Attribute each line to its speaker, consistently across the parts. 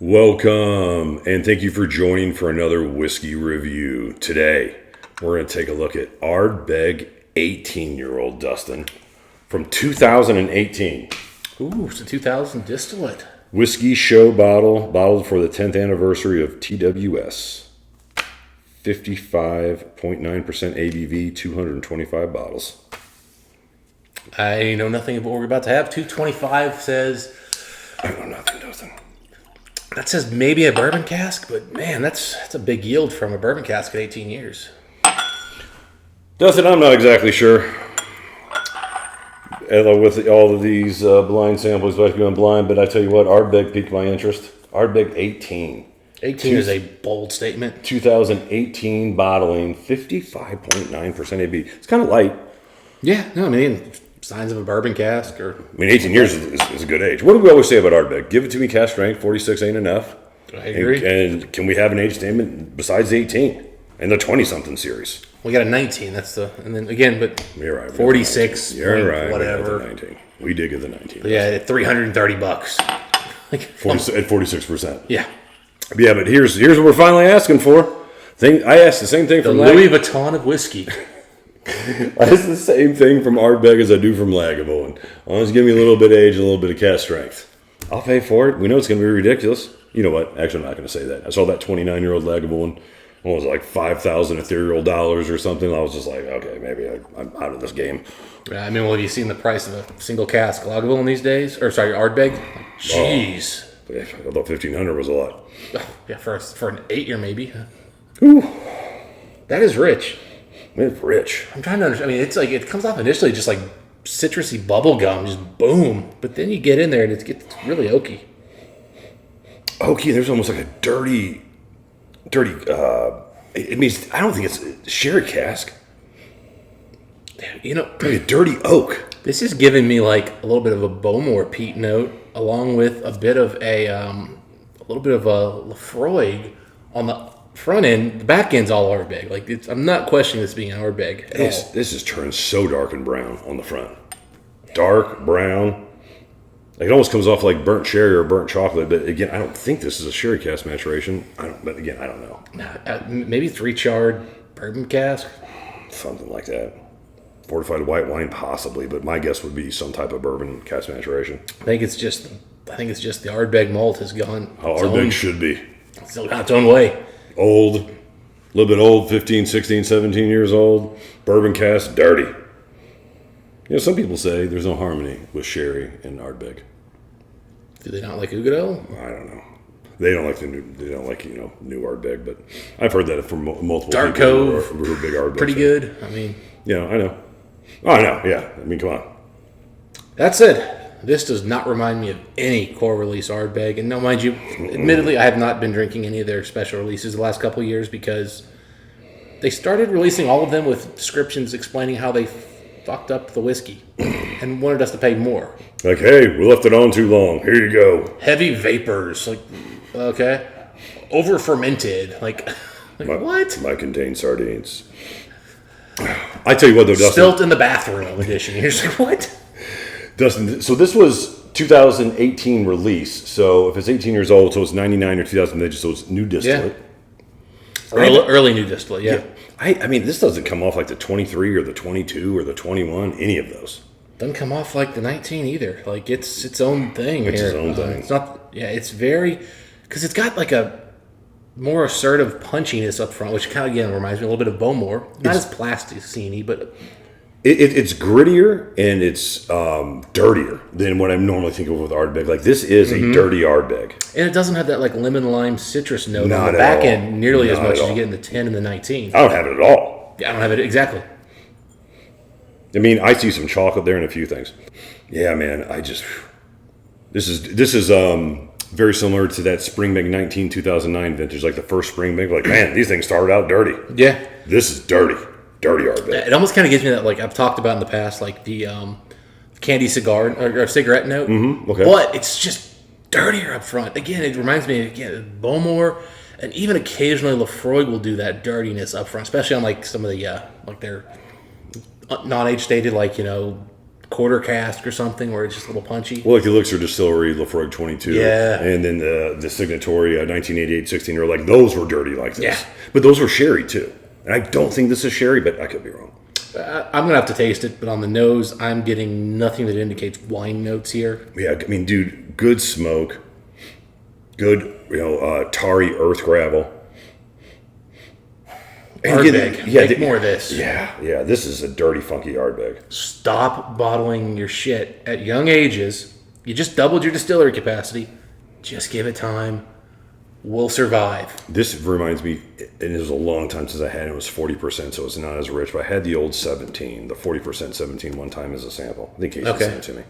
Speaker 1: Welcome, and thank you for joining for another whiskey review. Today, we're going to take a look at Ardbeg 18-year-old Dustin from 2018.
Speaker 2: Ooh, it's a 2000 distillate.
Speaker 1: Whiskey show bottle, bottled for the 10th anniversary of TWS. 55.9% ABV, 225 bottles.
Speaker 2: I know nothing about what we're about to have. 225 says...
Speaker 1: I know nothing, Dustin.
Speaker 2: That says maybe a bourbon cask, but man, that's a big yield from a bourbon cask at 18 years.
Speaker 1: Dustin, I'm not exactly sure. With all of these blind samples, I've been blind, but I tell you what, Ardbeg piqued my interest. Ardbeg 18.
Speaker 2: 18 is a bold statement.
Speaker 1: 2018 bottling, 55.9% ABV. It's kind of light.
Speaker 2: Yeah, no, I mean, signs of a bourbon cask.
Speaker 1: I mean, 18 years is a good age. What do we always say about Ardbeg? Give it to me cask strength, 46 ain't enough.
Speaker 2: I agree.
Speaker 1: And can we have an age statement besides the 18 and the 20-something series?
Speaker 2: We got a 19. And then again, but
Speaker 1: you're right,
Speaker 2: 46.
Speaker 1: You're right.
Speaker 2: Whatever.
Speaker 1: We, 19. We did get the 19.
Speaker 2: But yeah, at $330.
Speaker 1: Like, at 46%.
Speaker 2: Yeah.
Speaker 1: Yeah, but here's what we're finally asking for. I asked the same thing
Speaker 2: from
Speaker 1: Louis
Speaker 2: Vuitton of whiskey.
Speaker 1: That's the same thing from Ardbeg as I do from Lagavulin. Just give me a little bit of age and a little bit of cask strength. I'll pay for it. We know it's going to be ridiculous. You know what? Actually, I'm not going to say that. I saw that 29-year-old Lagavulin. What was it, like $5,000 ethereal dollars or something? I was just like, okay, maybe I'm out of this game.
Speaker 2: Yeah, I mean, well, have you seen the price of a single cask Lagavulin these days? Or sorry, Ardbeg? Jeez.
Speaker 1: I thought $1,500 was a lot.
Speaker 2: Yeah, for an 8-year maybe.
Speaker 1: Ooh.
Speaker 2: That is rich.
Speaker 1: It's rich.
Speaker 2: I'm trying to understand. I mean, it's like it comes off initially just like citrusy bubble gum, just boom. But then you get in there and it gets really oaky.
Speaker 1: Oaky, there's almost like a dirty. It means I don't think it's a sherry cask.
Speaker 2: You know,
Speaker 1: like a dirty oak.
Speaker 2: This is giving me like a little bit of a Bowmore peat note, along with a bit of a little bit of a Lafroig on the front end. The back end's all Ardbeg. Like I'm not questioning this being an Ardbeg at all.
Speaker 1: This is turned so dark and brown on the front. Dark brown. Like it almost comes off like burnt sherry or burnt chocolate. But again, I don't think this is a sherry cask maturation. But again, I don't know.
Speaker 2: Maybe 3-charred bourbon cask,
Speaker 1: something like that. Fortified white wine, possibly. But my guess would be some type of bourbon cask maturation.
Speaker 2: I think it's just the Ardbeg malt has gone.
Speaker 1: How Ardbeg should be.
Speaker 2: It's got its own way.
Speaker 1: Old, a little bit old, 15, 16, 17 years old. Bourbon cask, dirty. You know, some people say there's no harmony with sherry and Ardbeg.
Speaker 2: Do they not like Ugadel?
Speaker 1: I don't know. They don't like new Ardbeg, but I've heard that from multiple
Speaker 2: Dark
Speaker 1: people
Speaker 2: Cove,
Speaker 1: who are big Ardbeg.
Speaker 2: Pretty good. I mean,
Speaker 1: yeah, I know. Oh, I know. Yeah, I mean, come on.
Speaker 2: That said, this does not remind me of any core release Ardbeg. And no, mind you, admittedly, I have not been drinking any of their special releases the last couple of years because they started releasing all of them with descriptions explaining how they fucked up the whiskey and wanted us to pay more.
Speaker 1: Like, hey, we left it on too long. Here you go.
Speaker 2: Heavy vapors. Like, okay. Over fermented. Like what?
Speaker 1: Might contain sardines. I tell you what, though, Dustin.
Speaker 2: Spilt in the bathroom edition. You're just like, what?
Speaker 1: Dustin, so this was 2018 release. So if it's 18 years old, so it's 99 or 2000, so it's new distillate.
Speaker 2: Yeah. Early new distillate, yeah.
Speaker 1: I mean, this doesn't come off like the 23 or the 22 or the 21, any of those.
Speaker 2: Doesn't come off like the 19 either. Like, it's its own thing.
Speaker 1: It's
Speaker 2: here.
Speaker 1: its own thing.
Speaker 2: It's not, yeah, it's very, because it's got like a more assertive punchiness up front, which kind of, again, reminds me a little bit of Bowmore. Not as plasticine-y, but...
Speaker 1: It's grittier and it's dirtier than what I normally think of with Ardbeg. Like, this is a dirty Ardbeg.
Speaker 2: And it doesn't have that, like, lemon-lime citrus note
Speaker 1: Not
Speaker 2: on the back end nearly as much as you get in the 10 and the 19.
Speaker 1: I don't have it at all.
Speaker 2: Yeah, I don't have it, exactly.
Speaker 1: I mean, I see some chocolate there and a few things. Yeah, man, This is very similar to that Springbank 2009 vintage, like the first Springbank. Like, man, these things started out dirty.
Speaker 2: Yeah.
Speaker 1: This is dirty Ardbeg.
Speaker 2: It almost kind of gives me that, like I've talked about in the past, like the candy cigar or cigarette note.
Speaker 1: Mm-hmm. Okay.
Speaker 2: But it's just dirtier up front. Again, it reminds me of Bowmore, and even occasionally Lafroig will do that dirtiness up front, especially on like some of the like their non-age stated, like, you know, quarter cask or something where it's just a little punchy.
Speaker 1: Well, like Elixir Distillery, Lafroig 22.
Speaker 2: Yeah.
Speaker 1: And then the Signatory 1988 16, or like those were dirty like this.
Speaker 2: Yeah.
Speaker 1: But those were sherry too. And I don't think this is sherry, but I could be wrong.
Speaker 2: I'm going to have to taste it, but on the nose, I'm getting nothing that indicates wine notes here.
Speaker 1: Yeah, I mean, dude, good smoke, good, tarry earth gravel.
Speaker 2: Ardbeg. Make more of this.
Speaker 1: Yeah, this is a dirty, funky Ardbeg.
Speaker 2: Stop bottling your shit at young ages. You just doubled your distillery capacity. Just give it time. We'll survive.
Speaker 1: This reminds me, and it was a long time since I had it. It was 40%, so it's not as rich. But I had the old 17, the 40% 17 one time as a sample. I think Casey sent it to me.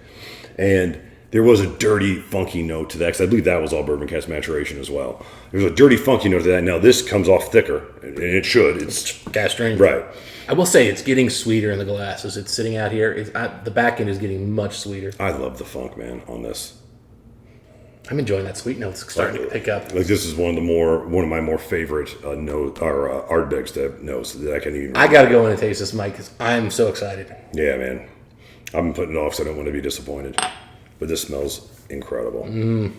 Speaker 1: And there was a dirty, funky note to that, because I believe that was all bourbon cask maturation as well. There's a dirty, funky note to that. Now, this comes off thicker, and it should. It's
Speaker 2: cask strength.
Speaker 1: Right.
Speaker 2: I will say it's getting sweeter in the glass as it's sitting out here. The back end is getting much sweeter.
Speaker 1: I love the funk, man, on this.
Speaker 2: I'm enjoying that sweet note. It's starting to pick up.
Speaker 1: Like, this is one of my more favorite Ardbegs to notes that I can even.
Speaker 2: I got to go in and taste this, Mike, because I'm so excited.
Speaker 1: Yeah, man. I've been putting it off, so I don't want to be disappointed. But this smells incredible. I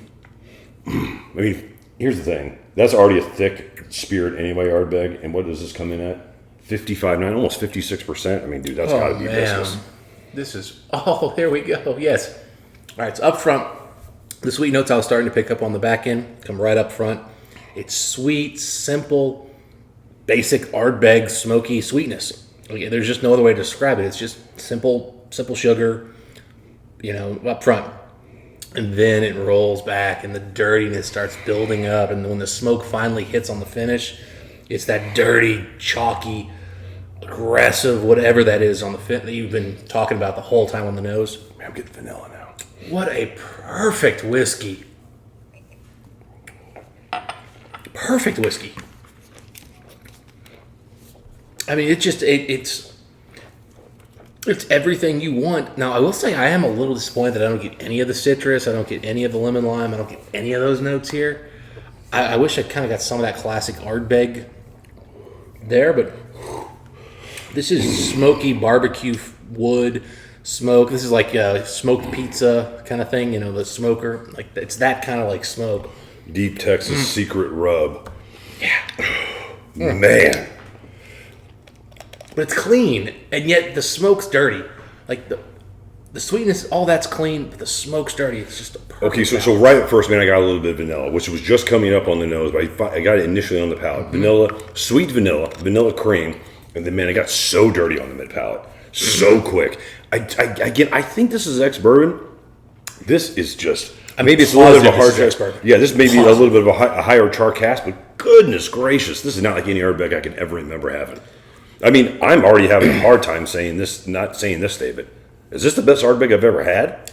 Speaker 1: mean, here's the thing. That's already a thick spirit anyway, Ardbeg. And what does this come in at? 55.9, almost 56%. I mean, dude, that's got to be business.
Speaker 2: This is, there we go. Yes. All right, so up front, the sweet notes I was starting to pick up on the back end come right up front. It's sweet, simple, basic Ardbeg smoky sweetness. There's just no other way to describe it. It's just simple sugar, up front. And then it rolls back and the dirtiness starts building up. And when the smoke finally hits on the finish, it's that dirty, chalky, aggressive, whatever that is on the fin that you've been talking about the whole time on the nose.
Speaker 1: I'm getting vanilla now.
Speaker 2: What a perfect whiskey. Perfect whiskey. I mean, it's everything you want. Now, I will say I am a little disappointed that I don't get any of the citrus. I don't get any of the lemon lime. I don't get any of those notes here. I wish I kind of got some of that classic Ardbeg there, but this is smoky barbecue wood smoke. This is like a smoked pizza kind of thing, the smoker. Like, it's that kind of like smoke.
Speaker 1: Deep Texas secret rub. Yeah. Man.
Speaker 2: But it's clean, and yet the smoke's dirty. Like, the sweetness, all that's clean, but the smoke's dirty. It's just a perfect
Speaker 1: Okay, so right at first, man, I got a little bit of vanilla, which was just coming up on the nose, but I got it initially on the palate. Vanilla, sweet vanilla cream, and then, man, I got so dirty on the mid palate. So quick. I think this is ex-bourbon. This is just... Maybe it's a little bit of a hard cask. Yeah, this may be a little bit of a higher char cask, but goodness gracious, this is not like any Ardbeg I can ever remember having. I mean, I'm already having a hard time not saying this statement. Is this the best Ardbeg I've ever had?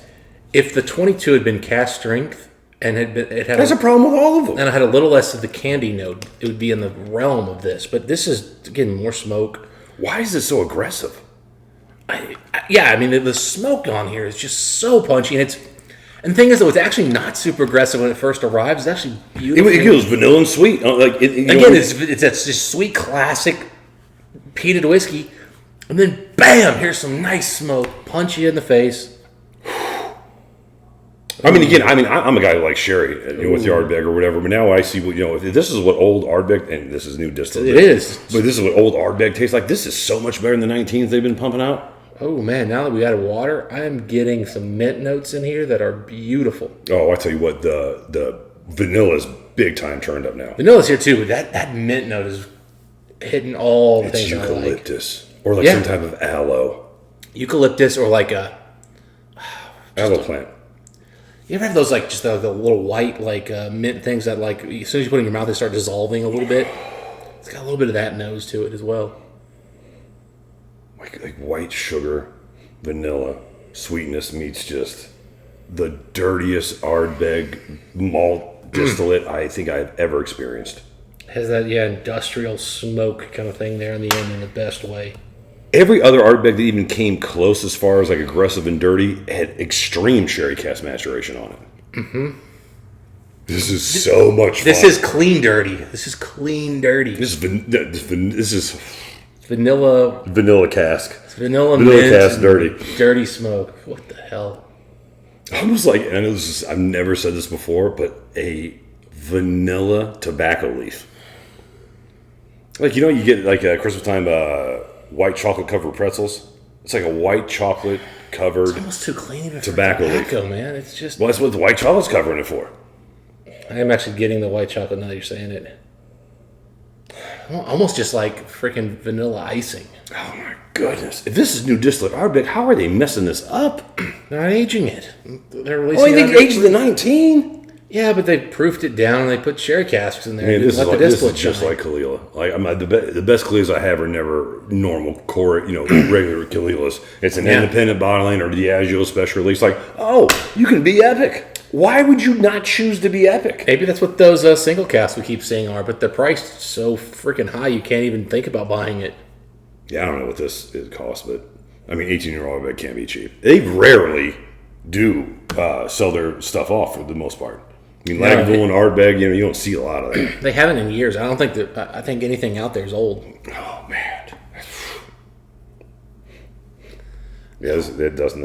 Speaker 2: If the 22 had been cask strength and
Speaker 1: that's a problem with all of them.
Speaker 2: And I had a little less of the candy note, it would be in the realm of this. But this is getting more smoke.
Speaker 1: Why is this so aggressive?
Speaker 2: I mean, the smoke on here is just so punchy, and the thing is, though, it's actually not super aggressive when it first arrives. It's actually beautiful.
Speaker 1: It goes vanilla and sweet.
Speaker 2: It's just sweet, classic peated whiskey, and then bam, here's some nice smoke, punch you in the face.
Speaker 1: I mean, again, I'm a guy who likes sherry with the Ardbeg or whatever, but now I see if this is what old Ardbeg, and this is new distillate.
Speaker 2: It is.
Speaker 1: But this is what old Ardbeg tastes like. This is so much better than the 19s they've been pumping out.
Speaker 2: Oh, man, now that we added water, I am getting some mint notes in here that are beautiful.
Speaker 1: Oh, I tell you what, the vanilla's big time turned up now.
Speaker 2: Vanilla's here, too, but that mint note is hitting all the things I like.
Speaker 1: It's eucalyptus. Or like some type of aloe.
Speaker 2: Eucalyptus or like a...
Speaker 1: aloe plant.
Speaker 2: You ever have those, like, just the little white, like, mint things that, like, as soon as you put it in your mouth, they start dissolving a little bit? It's got a little bit of that nose to it as well.
Speaker 1: Like white sugar, vanilla, sweetness meets just the dirtiest Ardbeg malt distillate I think I've ever experienced.
Speaker 2: Has that, industrial smoke kind of thing there in the end in the best way.
Speaker 1: Every other Ardbeg that even came close as far as like aggressive and dirty had extreme sherry cask maturation on it. Mm-hmm. This is so much fun.
Speaker 2: This is clean dirty. This is clean dirty.
Speaker 1: This is Vanilla cask.
Speaker 2: Vanilla
Speaker 1: Vanilla
Speaker 2: mint
Speaker 1: cask dirty.
Speaker 2: Dirty smoke. What the hell?
Speaker 1: Almost like, and I've never said this before, but a vanilla tobacco leaf. Like, you get like Christmas time white chocolate covered pretzels. It's like a white chocolate covered.
Speaker 2: It's almost too clean even
Speaker 1: tobacco
Speaker 2: for
Speaker 1: leaf.
Speaker 2: tobacco, man. It's just.
Speaker 1: Well, that's what the white chocolate's covering it for.
Speaker 2: I am actually getting the white chocolate now that you're saying it. Almost just like freaking vanilla icing.
Speaker 1: Oh my goodness! If this is new distillate Ardbeg, how are they messing this up?
Speaker 2: They're not aging it. They're releasing.
Speaker 1: Oh, you think aged the 19?
Speaker 2: Yeah, but they proofed it down and they put sherry casks in there.
Speaker 1: Man,
Speaker 2: And
Speaker 1: this is just
Speaker 2: shine.
Speaker 1: like Kalila. Like the best Kalilas I have are never normal core, regular Kalilas. It's an independent bottling or Diageo special release. Like, oh, you can be epic. Why would you not choose to be epic?
Speaker 2: Maybe that's what those single casks we keep saying are, but they're priced so freaking high you can't even think about buying it.
Speaker 1: Yeah, I don't know what this costs, but I mean, 18-year-old Ardbeg can't be cheap. They rarely do sell their stuff off for the most part. I mean, Lagavulin, Ardbeg, you don't see a lot of that.
Speaker 2: They haven't in years. I don't think that. I think anything out there is old.
Speaker 1: Oh man. Yeah, this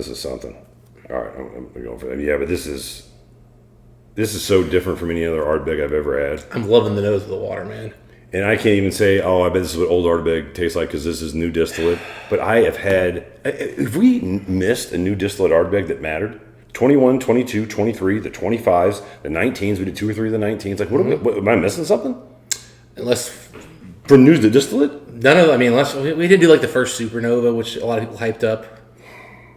Speaker 1: is something. All right, I'm going for that. Yeah, but this is so different from any other Ardbeg I've ever had.
Speaker 2: I'm loving the nose of the water, man.
Speaker 1: And I can't even say, oh, I bet this is what old Ardbeg tastes like because this is new distillate. But I have had, if we missed a new distillate Ardbeg that mattered, 21, 22, 23, the 25s, the 19s, we did 2 or 3 of the 19s. Like, what am I missing something?
Speaker 2: Unless
Speaker 1: From new to distillate?
Speaker 2: none of, I mean, unless we didn't do like the first Supernova, which a lot of people hyped up.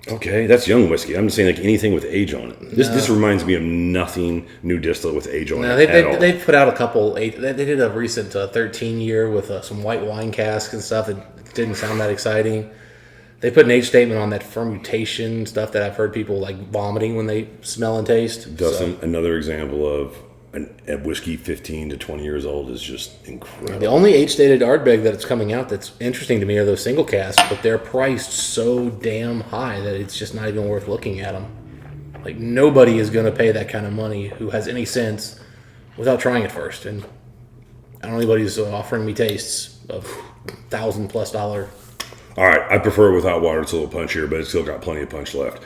Speaker 1: Okay, that's young whiskey. I'm just saying, like, anything with age on it. This reminds me of nothing new distillate with age on it at all.
Speaker 2: They put out a couple. They did a recent 13-year with some white wine casks and stuff. It didn't sound that exciting. They put an age statement on that fermentation stuff that I've heard people like vomiting when they smell and taste.
Speaker 1: Dustin, another example of a whiskey 15 to 20 years old is just incredible.
Speaker 2: The only age-stated Ardbeg that's coming out that's interesting to me are those single casks, but they're priced so damn high that it's just not even worth looking at them. Like, nobody is going to pay that kind of money who has any sense without trying it first. And I don't know anybody's offering me tastes of $1,000+ dollar.
Speaker 1: All right, I prefer it without water. It's a little punchier, but it's still got plenty of punch left.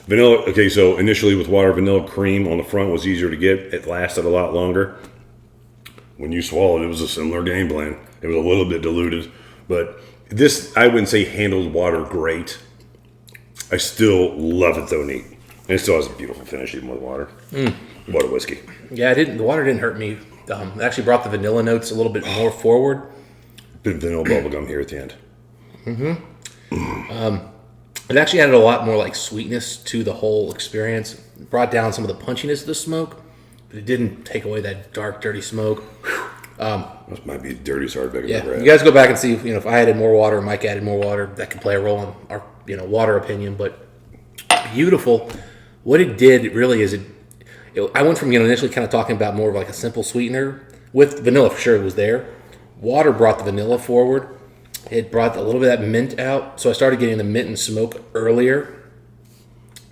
Speaker 1: Vanilla, okay, so initially with water, vanilla cream on the front was easier to get. It lasted a lot longer. When you swallowed, it was a similar game plan. It was a little bit diluted, but this, I wouldn't say handled water great. I still love it though, neat. And it still has a beautiful finish even with water. Water whiskey.
Speaker 2: Yeah, the water didn't hurt me. It actually brought the vanilla notes a little bit more forward.
Speaker 1: Bit of vanilla bubblegum here at the end.
Speaker 2: It actually added a lot more like sweetness to the whole experience. It brought down some of the punchiness of the smoke, but it didn't take away that dark, dirty smoke.
Speaker 1: This might be the dirtiest Ardbeg I've ever
Speaker 2: Yeah,
Speaker 1: had.
Speaker 2: you guys go back and see. If I added more water, Mike added more water. That could play a role in our water opinion. But beautiful. What it did really is I went from initially kind of talking about more of like a simple sweetener with vanilla for sure. It was there. Water brought the vanilla forward. It brought a little bit of that mint out, so I started getting the mint and smoke earlier.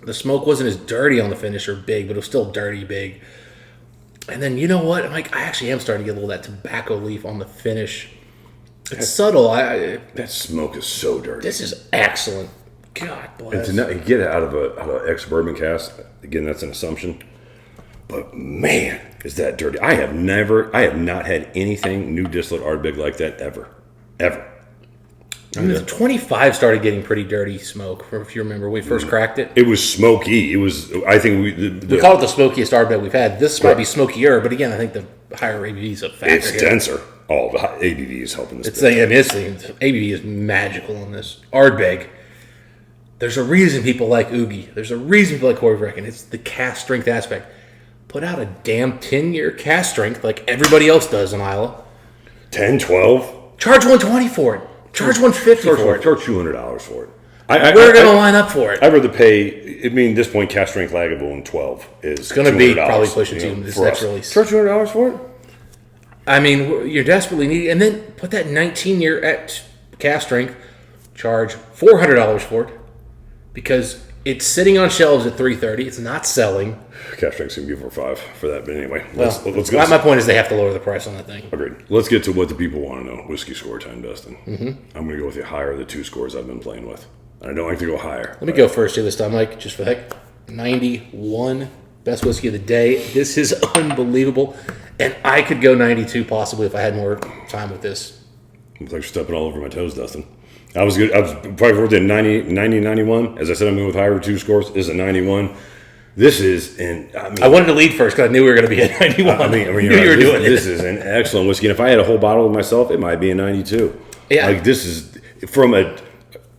Speaker 2: The smoke wasn't as dirty on the finish or big, but it was still dirty big. And then, you know what? I actually am starting to get a little of that tobacco leaf on the finish. It's subtle.
Speaker 1: That smoke is so dirty.
Speaker 2: This is excellent. God bless.
Speaker 1: And to get it out of an ex-bourbon cask, again, that's an assumption. But man, is that dirty. I have not had anything new distillate Ardbeg like that ever.
Speaker 2: The 25 started getting pretty dirty smoke, if you remember. When we first cracked it.
Speaker 1: It was smoky. It was, I think
Speaker 2: We call it the smokiest Ardbeg we've had. This might be smokier, but again, I think the higher ABV is a factor.
Speaker 1: It's denser. Oh, the ABV is helping this.
Speaker 2: ABV is magical in this. Ardbeg. There's a reason people like Oogie. There's a reason people like Corey Vrecken. It's the cast strength aspect. Put out a damn 10-year cast strength like everybody else does in Isla.
Speaker 1: 10, 12.
Speaker 2: Charge $120 for it. Charge $150 for it.
Speaker 1: Charge $200 for it.
Speaker 2: We're going to line up for it.
Speaker 1: I'd rather pay, at this point, cast strength Lagavulin 12 is
Speaker 2: It's going to be
Speaker 1: $200,
Speaker 2: probably pushing to this next release.
Speaker 1: Charge $200 for it?
Speaker 2: I mean, you're desperately needing, and then put that 19-year at cast strength, charge $400 for it, because It's sitting on shelves at $3.30. It's not selling.
Speaker 1: Cash drink's going to be $4.05 for that. But anyway,
Speaker 2: Well,
Speaker 1: let's go.
Speaker 2: my point is they have to lower the price on that thing.
Speaker 1: Agreed. Let's get to what the people want to know. Whiskey score time, Dustin. I'm going to go with the higher of the 2 scores I've been playing with. I don't like to go higher.
Speaker 2: Let me go first here this time, Mike, just for the heck. 91. Best whiskey of the day. This is unbelievable. And I could go 92 possibly if I had more time with this.
Speaker 1: Looks like you're stepping all over my toes, Dustin. I was good. I was probably worth it 90, 91. As I said, I'm going with higher 2 scores. This is a 91. This is,
Speaker 2: I wanted to lead first because I knew we were going to be at 91.
Speaker 1: I mean,
Speaker 2: you were doing
Speaker 1: this is an excellent whiskey. And if I had a whole bottle of myself, it might be a 92.
Speaker 2: Yeah.
Speaker 1: Like, this is from a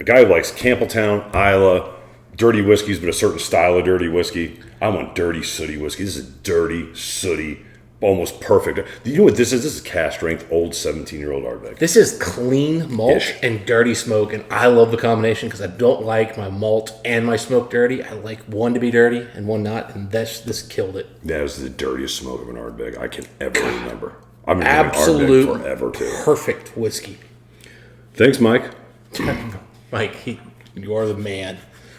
Speaker 1: guy who likes Campbelltown, Islay, dirty whiskeys, but a certain style of dirty whiskey. I want dirty, sooty whiskey. This is dirty, sooty, almost perfect. You know what this is? This is cast strength, old 17-year-old Ardbeg.
Speaker 2: This is clean malt and dirty smoke, and I love the combination because I don't like my malt and my smoke dirty. I like one to be dirty and one not, and this killed it.
Speaker 1: That is the dirtiest smoke of an Ardbeg I can ever remember. I've been
Speaker 2: Absolute
Speaker 1: Ardbeg forever, too.
Speaker 2: Perfect whiskey.
Speaker 1: Thanks, Mike.
Speaker 2: Mike, you are the man.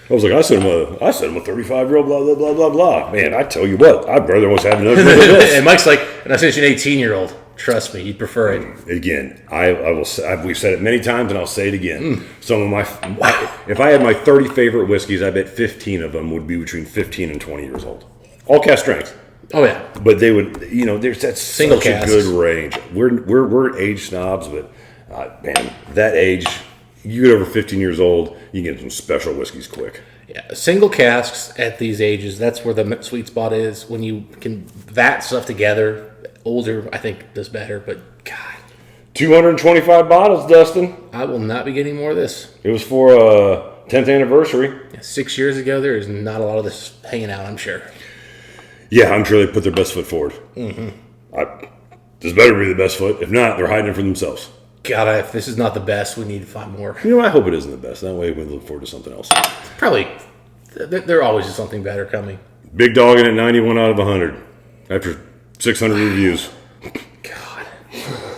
Speaker 1: I was like, I sent him a 35-year-old, blah, blah, blah, blah, blah. Man, I tell you what, I'd rather almost have another drink of this.
Speaker 2: And Mike's like, and I sent you an 18-year-old. Trust me, you'd prefer it.
Speaker 1: Again, I will. We've said it many times, and I'll say it again. Some of my, if I had my 30 favorite whiskeys, I bet 15 of them would be between 15 and 20 years old. All cast strength.
Speaker 2: Oh yeah,
Speaker 1: but they would, that's
Speaker 2: single
Speaker 1: such
Speaker 2: casks.
Speaker 1: A good range. We're age snobs, but man, that age, you get over 15 years old, you get some special whiskeys quick.
Speaker 2: Yeah, single casks at these ages, that's where the sweet spot is. When you can vat stuff together, older, I think, does better, but God.
Speaker 1: 225 bottles, Dustin.
Speaker 2: I will not be getting more of this.
Speaker 1: It was for 10th anniversary.
Speaker 2: 6 years ago, there is not a lot of this hanging out, I'm sure.
Speaker 1: Yeah, I'm sure they put their best foot forward. This better be the best foot. If not, they're hiding it for themselves.
Speaker 2: God, if this is not the best, we need to find more.
Speaker 1: I hope it isn't the best. That way we look forward to something else.
Speaker 2: Probably. There always is something better coming.
Speaker 1: Big dog in at 91 out of 100 after 600 reviews.
Speaker 2: God.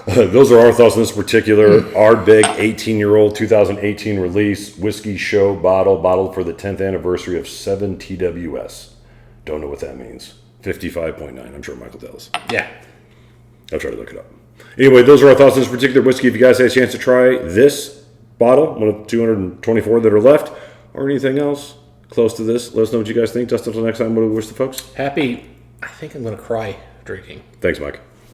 Speaker 1: Those are our thoughts on this particular Ardbeg 18-year-old 2018 release whiskey show bottled for the 10th anniversary of 7 TWS. Don't know what that means. 55.9. I'm sure Michael tells.
Speaker 2: Yeah.
Speaker 1: I'll try to look it up. Anyway, those are our thoughts on this particular whiskey. If you guys had a chance to try this bottle, one of 224 that are left, or anything else close to this, let us know what you guys think. Just until next time, what do we wish the folks?
Speaker 2: Happy, I think I'm going to cry drinking.
Speaker 1: Thanks, Mike.